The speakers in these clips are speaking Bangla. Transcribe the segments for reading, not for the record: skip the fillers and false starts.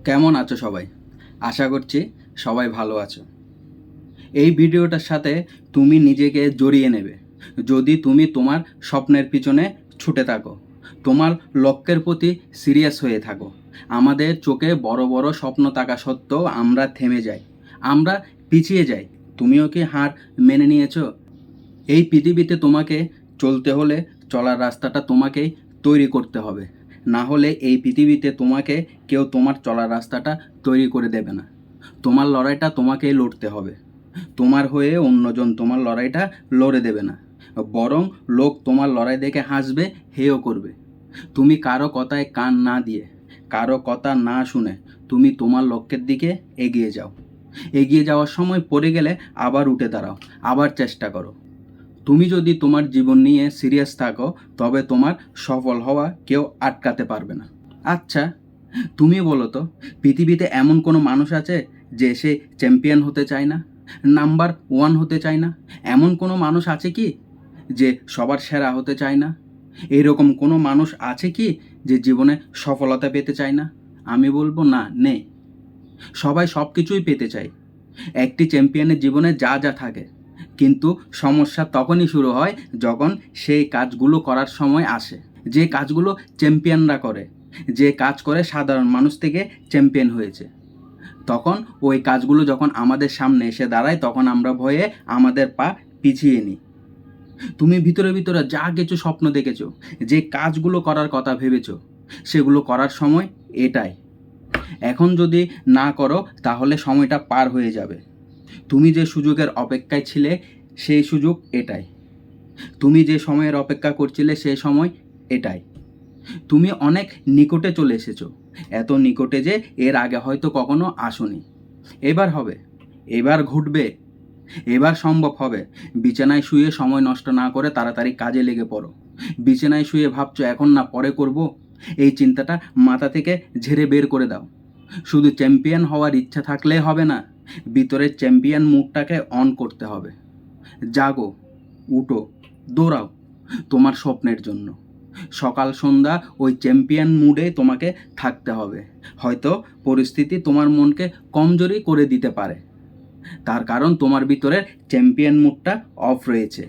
কেমন আছো সবাই? আশা করছি সবাই ভালো আছো। এই ভিডিওটার সাথে তুমি নিজেকে জড়িয়ে নেবে যদি তুমি তোমার স্বপ্নের পিছনে ছুটে থাকো, তোমার লক্ষ্যের প্রতি সিরিয়াস হয়ে থাকো। আমাদের চোখে বড় বড় স্বপ্ন থাকা সত্ত্বেও আমরা থেমে যাই, আমরা পিছিয়ে যাই। তুমিও কি হার মেনে নিয়েছো? এই পৃথিবীতে তোমাকে চলতে হলে চলার রাস্তাটা তোমাকেই তৈরি করতে হবে, না হলে এই পৃথিবীতে তোমাকে কেউ তোমার চলার রাস্তাটা তৈরি করে দেবে না। তোমার লড়াইটা তোমাকেই লড়তে হবে। তোমার হয়ে অন্যজন তোমার লড়াইটা লড়ে দেবে না, বরং লোক তোমার লড়াই দেখে হাসবে, হেয় করবে। তুমি কারো কথায় কান না দিয়ে, কারো কথা না শুনে তুমি তোমার লক্ষ্যের দিকে এগিয়ে যাও। এগিয়ে যাওয়ার সময় পড়ে গেলে আবার উঠে দাঁড়াও, আবার চেষ্টা করো। তুমি যদি তোমার জীবন নিয়ে সিরিয়াস থাকো, তবে তোমার সফল হওয়া কেউ আটকাতে পারবে না। আচ্ছা, তুমি বলো তো, পৃথিবীতে এমন কোনো মানুষ আছে যে সে চ্যাম্পিয়ন হতে চায় না, নাম্বার ওয়ান হতে চায় না? এমন কোনো মানুষ আছে কি যে সবার সেরা হতে চায় না? এরকম কোনো মানুষ আছে কি যে জীবনে সফলতা পেতে চায় না? আমি বলবো না, নেই। সবাই সব কিছুই পেতে চায়। একটি চ্যাম্পিয়নের জীবনে যা যা থাকে, কিন্তু সমস্যা তখনই শুরু হয় যখন সেই কাজগুলো করার সময় আসে। যে কাজগুলো চ্যাম্পিয়নরা করে, যে কাজ করে সাধারণ মানুষ থেকে চ্যাম্পিয়ন হয়েছে, তখন ওই কাজগুলো যখন আমাদের সামনে এসে দাঁড়ায়, তখন আমরা ভয়ে আমাদের পা পিছিয়ে নিই। তুমি ভিতরে ভিতরে যা কিছু স্বপ্ন দেখেছো, যে কাজগুলো করার কথা ভেবেছো, সেগুলো করার সময় এটাই। এখন যদি না করো তাহলে সময়টা পার হয়ে যাবে। তুমি যে সুযোগের অপেক্ষায় ছিলে, সেই সুযোগ এটাই। তুমি যে সময়ের অপেক্ষা করছিলে, সেই সময় এটাই। তুমি অনেক নিকটে চলে এসেছো, এত নিকটে যে এর আগে হয়তো কখনো আসোনি। এবার হবে, এবার ঘটবে, এবার সম্ভব হবে। বিছানায় শুয়ে সময় নষ্ট না করে তাড়াতাড়ি কাজে লেগে পড়ো। বিছানায় শুয়ে ভাবছো এখন না পরে করব, এই চিন্তাটা মাথা থেকে ঝেড়ে বের করে দাও। শুধু চ্যাম্পিয়ন হওয়ার ইচ্ছা থাকলে হবে না, ভিতরের চ্যাম্পিয়ন মুডটাকে অন করতে হবে। জাগো, উঠো, দৌড়াও তোমার স্বপ্নের জন্য। সকাল সন্ধ্যা ওই চ্যাম্পিয়ন মুডে তোমাকে থাকতে হবে। হয়তো পরিস্থিতি তোমার মনকে কমজোরি করে দিতে পারে, তার কারণ তোমার ভিতরের চ্যাম্পিয়ন মুডটা অফ রয়েছে।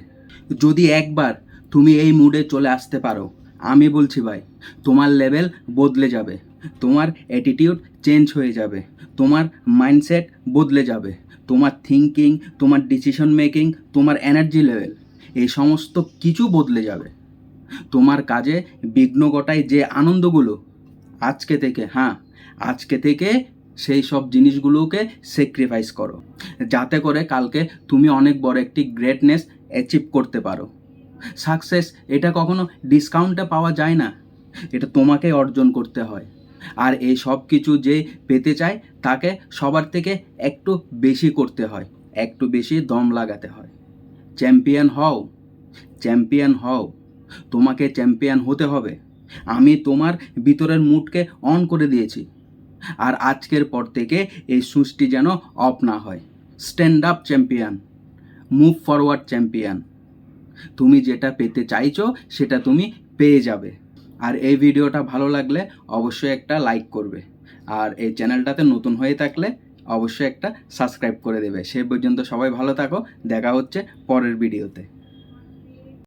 যদি একবার তুমি এই মুডে চলে আসতে পারো, আমি বলছি ভাই, তোমার লেভেল বদলে যাবে, তোমার অ্যাটিটিউড চেঞ্জ হয়ে যাবে, তোমার মাইন্ডসেট বদলে যাবে, তোমার থিঙ্কিং, তোমার ডিসিশন মেকিং, তোমার এনার্জি লেভেল, এই সমস্ত কিছু বদলে যাবে। তোমার কাজে বিঘ্ন ঘটায় যে আনন্দগুলো, আজকে থেকে, হ্যাঁ, আজকে থেকে সেই সব জিনিসগুলোকে স্যাক্রিফাইস করো, যাতে করে কালকে তুমি অনেক বড় একটি গ্রেটনেস অ্যাচিভ করতে পারো। সাকসেস এটা কখনো ডিসকাউন্টে পাওয়া যায় না, এটা তোমাকে অর্জন করতে হয়। আর এই সব কিছু যে পেতে চায়, তাকে সবার থেকে একটু বেশি করতে হয়, একটু বেশি দম লাগাতে হয়। চ্যাম্পিয়ন হও, চ্যাম্পিয়ন হও, তোমাকে চ্যাম্পিয়ন হতে হবে। আমি তোমার ভিতরের মুডকে অন করে দিয়েছি, আর আজকের পর থেকে এই সুইচটি যেন অফ না হয়। Stand up champion, move forward champion. তুমি যেটা পেতে চাইছো সেটা তুমি পেয়ে যাবে। আর এই ভিডিওটা ভালো লাগলে অবশ্যই একটা লাইক করবে, আর এই চ্যানেলটাতে নতুন হয়ে থাকলে অবশ্যই একটা সাবস্ক্রাইব করে দেবে। সে পর্যন্ত সবাই ভালো থাকো, দেখা হচ্ছে পরের ভিডিওতে।